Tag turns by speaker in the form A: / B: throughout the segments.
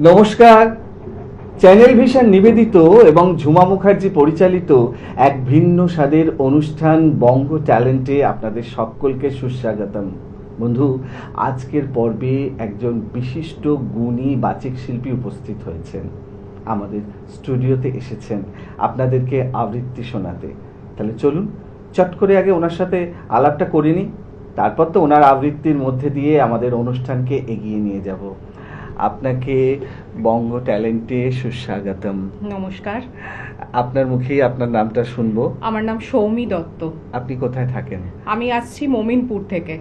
A: নমস্কার। Channel vision নিবেদিত এবং ঝুমা মুখার্জি পরিচালিত এক ভিন্ন স্বাদের অনুষ্ঠান বঙ্গ ট্যালেন্টে আপনাদের সকলকে সুস্বাগতম। বন্ধু, আজকের পর্বে একজন বিশিষ্ট গুণী বাচিক শিল্পী উপস্থিত হয়েছেন, আমাদের স্টুডিওতে এসেছেন আপনাদেরকে আবৃত্তি শোনাতে। তাহলে চলুন চট করে আগে ওনার সাথে আলাপটা করে নিই, তারপর তো ওনার আবৃত্তির মধ্যে দিয়ে আমাদের অনুষ্ঠানকে এগিয়ে নিয়ে যাব। আপনাকে বঙ্গ ট্যালেন্টে সুস্বাগতম।
B: নমস্কার।
A: আপনার মুখেই আপনার নামটা শুনবো।
B: আমার নাম সৌমি দত্ত।
A: আপনি কোথায় থাকেন?
B: আমি আসছি মমিনপুর থেকে।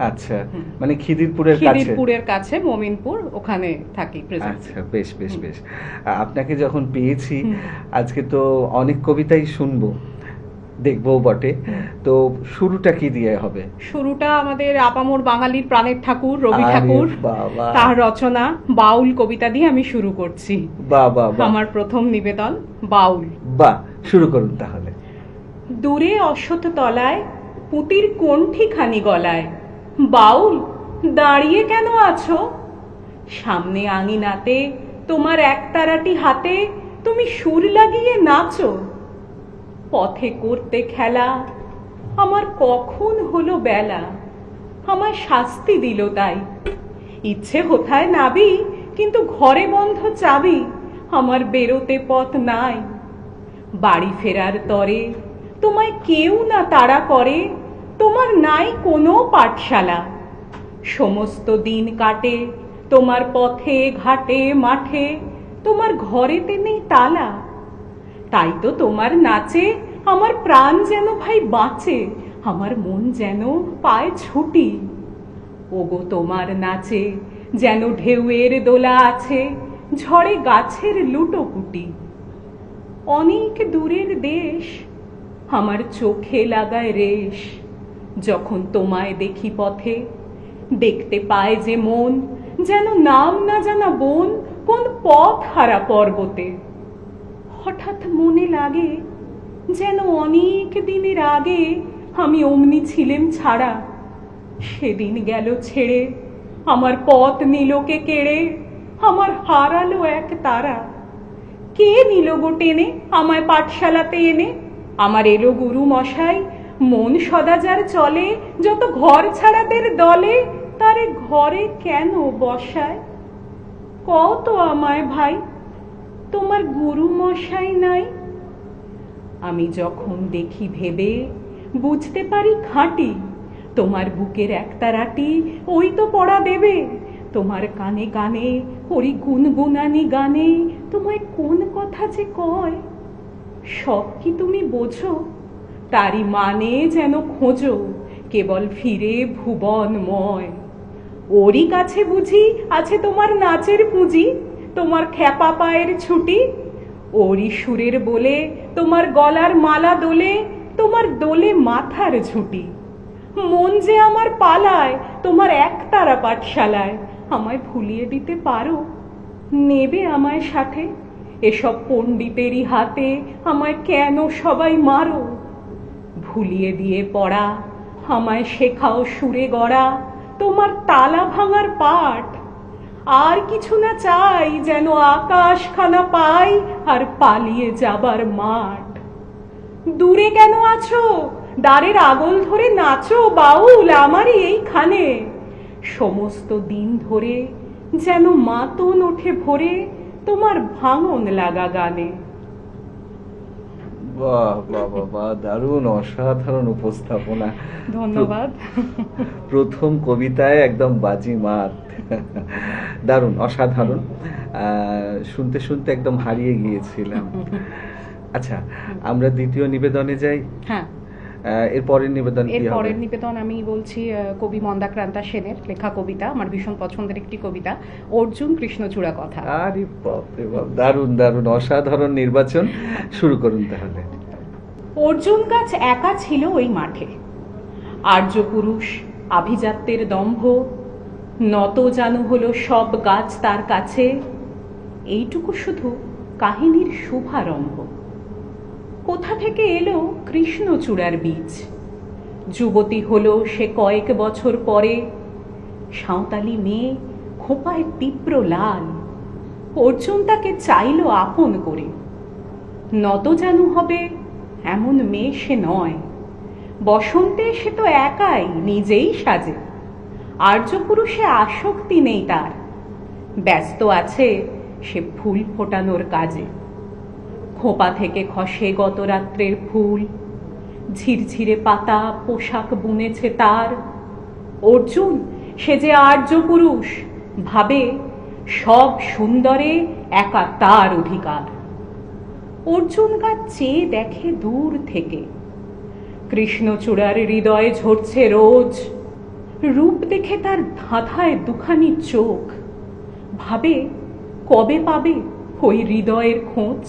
A: আচ্ছা, মানে খিদিরপুরের কাছে?
B: খিদিরপুরের কাছে মমিনপুর, ওখানে থাকি প্রেজেন্ট।
A: আচ্ছা, বেশ বেশ বেশ। আপনাকে যখন পেয়েছি আজকে তো অনেক কবিতাই শুনবো, দেখবো বটে। তো শুরুটা কি দিয়ে হবে?
B: শুরুটা আমাদের আপামর বাঙালির প্রাণের ঠাকুর রবি ঠাকুর,
A: বাবা,
B: তার রচনা বাউল কবিতা দিয়ে আমি শুরু করছি।
A: বাবা,
B: আমার প্রথম নিবেদন বাউল।
A: বাহ, শুরু করুন তাহলে।
B: দূরে অশ্বত্থ তলায় পুতির কণ্ঠিখানি গলায়, বাউল দাঁড়িয়ে কেন আছো? সামনে আঙিনাতে তোমার একতারাটি হাতে তুমি সুর লাগিয়ে নাচো। পথে করতে খেলা আমার কখন হলো বেলা, আমার শাস্তি দিল তাই। ইচ্ছে হোথায় নাবি, কিন্তু ঘরে বন্ধ চাবি, আমার বেরোতে পথ নাই। বাড়ি ফেরার তরে তোমায় কেউ না তাড়া করে, তোমার নাই কোনো পাঠশালা। সমস্ত দিন কাটে তোমার পথে ঘাটে মাঠে, তোমার ঘরেতে নেই তালা। তাই তো তোমার নাচে আমার প্রাণ যেন ভাই বাঁচে, আমার মন যেন পায় ছুটি। ওগো তোমার নাচে যেন ঢেউয়ের দোলা আছে, ঝড়ে গাছের লুটোপুটি। অনেক দূরের দেশ আমার চোখে লাগায় রেশ, যখন তোমায় দেখি পথে দেখতে পায় যে মন, যেন নাম না জানা বন কোন পথ হারা পর্বতে। হঠাৎ মনে লাগে যেন অনেক দিনের আগে আমি অমনি ছিলেম ছাড়া। সেদিন গেল ছেড়ে আমার পথ নিলকে কেড়ে, আমার হারালো এক তারা। কে নিল গো টেনে আমায় পাঠশালাতে এনে? আমার এলো গুরু মশাই, মন সদাচার চলে যত ঘর ছাড়াদের দলে, তারে ঘরে কেন বসায়? কত আমায় ভাই, তোমার গুরু মশাই নাই? আমি যখন দেখি ভেবে বুঝতে পারি খাঁটি, তোমার বুকের একতারাটি ওই তো পড়া দেবে। তোমার কানে কানে ওরি গুনগুনানি গানে তোমায় কোন কথা যে কয়, সব কি তুমি বোঝো? তারই মানে যেন খোঁজো কেবল ফিরে ভুবনময়। ওরই কাছে বুঝি আছে তোমার নাচের পুঁজি, তোমার খ্যাপা পায়ের ছুটি। ওরই সুরের বলে তোমার গলার মালা দোলে, তোমার দোলে মাথার ঝুঁটি। মন যে আমার পালায় তোমার একতারা পাঠশালায়, আমায় ভুলিয়ে দিতে পারো? নেবে আমায় সাথে? এসব পণ্ডিতেরই হাতে আমায় কেন সবাই মারো? ভুলিয়ে দিয়ে পড়া আমায় শেখাও সুরে গড়া, তোমার তালা ভাঙার পাঠ। আর কিছু না চাই, যেন আকাশখানা পাই আর পালিয়ে যাবার মাঠ। দূরে কেন আছো? দ্বারের আগল ধরে নাচো বাউল আমারই এইখানে। সমস্ত দিন ধরে যেন মাতন ওঠে ভোরে তোমার ভাঙন লাগা গানে।
A: বাহ বাহ বাহ, দারুণ, অসাধারণ উপস্থাপনা।
B: ধন্যবাদ।
A: প্রথম কবিতায় একদম বাজি মাত, দারুণ, অসাধারণ। শুনতে শুনতে একদম হারিয়ে গিয়েছিলাম। আচ্ছা, আমরা দ্বিতীয় নিবেদনে যাই।
B: হ্যাঁ,
A: এর পরের নিবেদন কি হবে?
B: পরের নিবেদন আমি বলছি কবি মন্দাক্রান্তা সেনের লেখা কবিতা, আমার ভীষণ পছন্দের একটি কবিতা, অর্জুন কৃষ্ণচূড়া কথা।
A: আরে বাপ রে বাপ, দারুণ দারুণ, অসাধারণ নির্বাচন। শুরু করুন তাহলে।
B: অর্জুন গাছ একা ছিল ওই মাঠে, আর্য পুরুষ আভিজাত্যের দম্ভ, নত জানু হলো সব গাছ তার কাছে। এইটুকু শুধু কাহিনীর শুভারম্ভ। কোথা থেকে এলো কৃষ্ণচূড়ার বীজ? যুবতী হলো সে কয়েক বছর পরে, সাঁওতালি মেয়ে খোঁপায় তীব্র লাল। অর্জুন তাকে চাইল আপন করে। নতজানু হবে এমন মেয়ে সে নয়, বসন্তে সে তো একাই নিজেই সাজে। আর্য পুরুষে আসক্তি নেই তার, ব্যস্ত আছে সে ফুল ফোটানোর কাজে। খোপা থেকে খসে গত রাত্রের ফুল, ঝিরঝিরে পাতা পোশাক বুনেছে তার। অর্জুন সে যে আর্য পুরুষ, ভাবে সব সুন্দরে একা তার অধিকার। অর্জুন গাছ চেয়ে দেখে দূর থেকে, কৃষ্ণচূড়ার হৃদয়ে ঝরছে রোজ। রূপ দেখে তার ধাঁধায় দুখানি চোখ, ভাবে কবে পাবে ওই হৃদয়ের খোঁজ।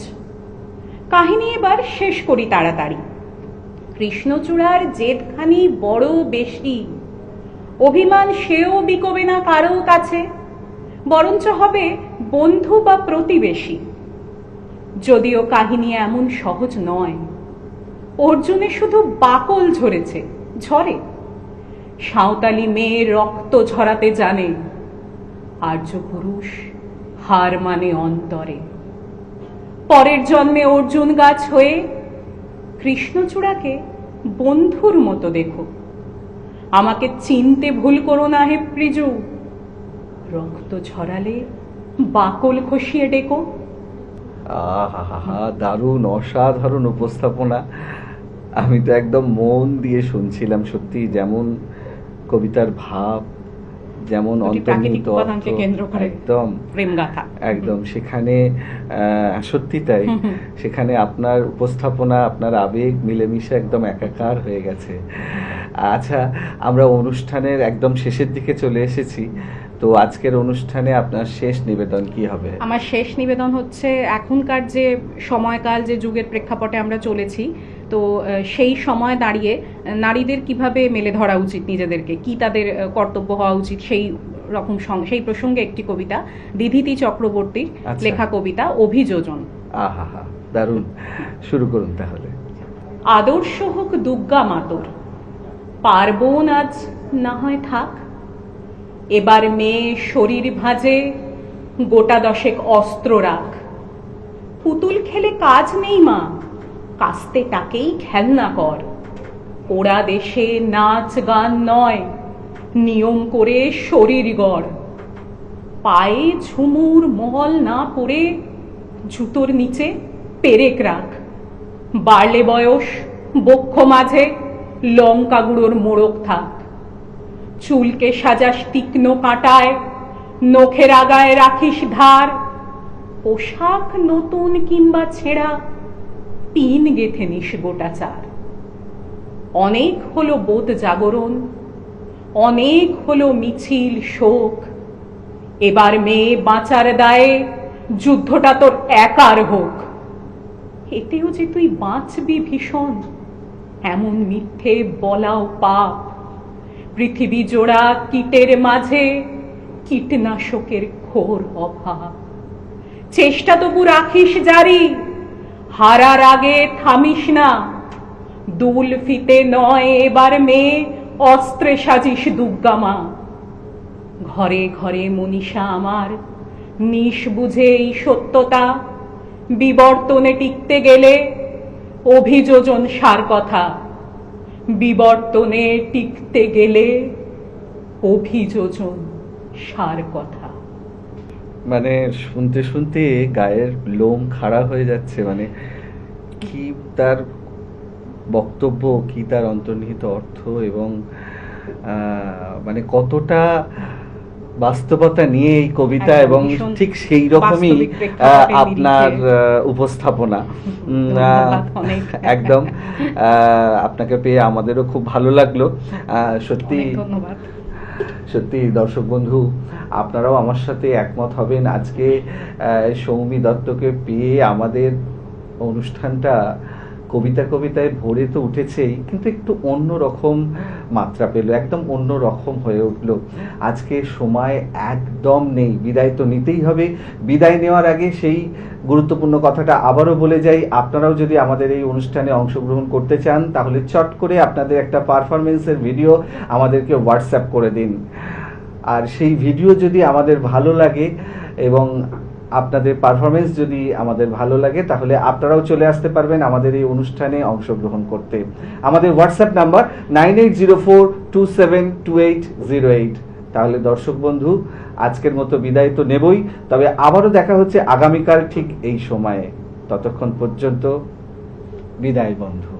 B: কাহিনী এবার শেষ করি তাড়াতাড়ি। কৃষ্ণচূড়ার জেদখানি বড় বেশি, অভিমান সেও বিকবে না কারো কাছে, বরঞ্চ হবে বন্ধু বা প্রতিবেশী। যদিও কাহিনী এমন সহজ নয়, অর্জুনে শুধু বাকল ঝরেছে, ঝরে। সাঁওতালি মেয়ে রক্ত ঝরাতে জানে, আর্য পুরুষ হার মানে অন্তরে। পরের জন্মে অর্জুন গাছ হয়ে কৃষ্ণচূড়াকে বন্ধুর মতো দেখো। আমাকে চিনতে ভুল করো না হে প্রিজু, রক্ত ঝরালে বাকল খসিয়ে ডেকো।
A: আহা, দারুণ অসাধারণ উপস্থাপনা। আমি তো একদম মন দিয়ে শুনছিলাম। সত্যি যেমন কবিতার ভাব, যেমন অন্তর্নিহিত অর্থ,
B: কেন্দ্র করে
A: একদম
B: প্রেমগাথা,
A: একদম সেখানে সত্যি তাই। সেখানে আপনার উপস্থাপনা, আপনার আবেগ মিলেমিশে একদম একাকার হয়ে গেছে। আচ্ছা, আমরা অনুষ্ঠানের একদম শেষের দিকে চলে এসেছি, তো আজকের অনুষ্ঠানে আপনার শেষ নিবেদন কি হবে?
B: আমার শেষ নিবেদন হচ্ছে, এখনকার যে সময়কাল, যে যুগের প্রেক্ষাপটে আমরা চলেছি, তো সেই সময় দাঁড়িয়ে নারীদের কিভাবে মেলে ধরা উচিত নিজেদেরকে, কি তাদের কর্তব্য হওয়া উচিত, সেই রকম সেই প্রসঙ্গে একটি কবিতা, দিধিতি চক্রবর্তীর লেখা কবিতা অভিযোজন।
A: আহা, দারুণ। শুরু করুন তাহলে।
B: আদর্শ হোক দুর্গা মাতর, পার্বণ আজ না হয় থাক। এবার মেয়ে শরীর ভাজে, গোটা দশেক অস্ত্র রাখ। পুতুল খেলে কাজ নেই মা, কাস্তে টাকেই খেলনা কর। ওরা দেশে নাচ গান নয়, নিয়ম করে শরীর গড়। পায়ে ঝুমুর মহল না পরে, জুতোর নিচে পেরেক রাখ। বাড়লে বয়স বক্ষ মাঝে, লঙ্কা গুঁড়োর মোড়ক থাক। চুলকে সাজাস তীক্ষ্ণ কাঁটায়, নখের আগায় রাখিস ধার। পোশাক নতুন কিংবা ছেঁড়া, পিন গেথে নিস গোটা চার। অনেক হলো বোধ জাগরণ, অনেক হলো মিছিল শোক। এবার মেয়ে বাঁচার দায়ে, যুদ্ধটা তোর একার হোক। এতেও যে তুই বাঁচবি ভীষণ, এমন মিথ্যে বলাও পাপ। পৃথিবী জোড়া কীটের মাঝে, কীটনাশকের ঘোর অভাব। চেষ্টা তবু রাখিস জারি, হারার আগে থামিস না। দুল ফিতে নয় এবার মেয়ে, অস্ত্রে সাজিস দুর্গা মা। ঘরে ঘরে মনীষা আমার, নিশ বুঝে এই সত্যতা। বিবর্তনে টিকতে গেলে অভিযোজন সার কথা। বিবর্তনে টিকতে গেলে অভিযোজন সার কথা।
A: মানে শুনতে শুনতে গায়ের লোম খাড়া হয়ে যাচ্ছে। মানে কি তার বক্তব্য, কি তার অন্তর্নিহিত অর্থ, এবং মানে কতটা বাস্তবতা নিয়ে এই কবিতা, এবং ঠিক সেই রকমই আপনার উপস্থাপনা। একদম আপনাকে পেয়ে আমাদেরও খুব ভালো লাগলো। সত্যি
B: ধন্যবাদ।
A: সত্যি দর্শক বন্ধু, আপনারাও আমার সাথে একমত হবেন। আজকে সৌমি দত্তকে পেয়ে আমাদের অনুষ্ঠানটা কবিতায় ভরে তো উঠেছেই, কিন্তু একটু অন্য রকম মাত্রা পেল, একদম অন্য রকম হয়ে উঠল। আজকে সময় একদম নেই, বিদায় তো নিতেই হবে। বিদায় নেওয়ার আগে সেই গুরুত্বপূর্ণ কথাটা আবারও বলে যাই, আপনারাও যদি আমাদের এই অনুষ্ঠানে অংশগ্রহণ করতে চান, তাহলে চট করে আপনাদের একটা পারফরমেন্সের ভিডিও আমাদেরকে হোয়াটসঅ্যাপ করে দিন। আর সেই ভিডিও যদি আমাদের ভালো লাগে এবং আপনাদের পারফরমেন্স যদি আমাদের ভালো লাগে তাহলে আপনারাও চলে আসতে পারবেন আমাদের এই অনুষ্ঠানে অংশগ্রহণ করতে। আমাদের হোয়াটসঅ্যাপ নাম্বার 9804272808। তাহলে দর্শক বন্ধু, আজকের মতো বিদায় তো নেবই, তবে আবারও দেখা হচ্ছে আগামীকাল ঠিক এই সময়ে। ততক্ষণ পর্যন্ত বিদায় বন্ধু।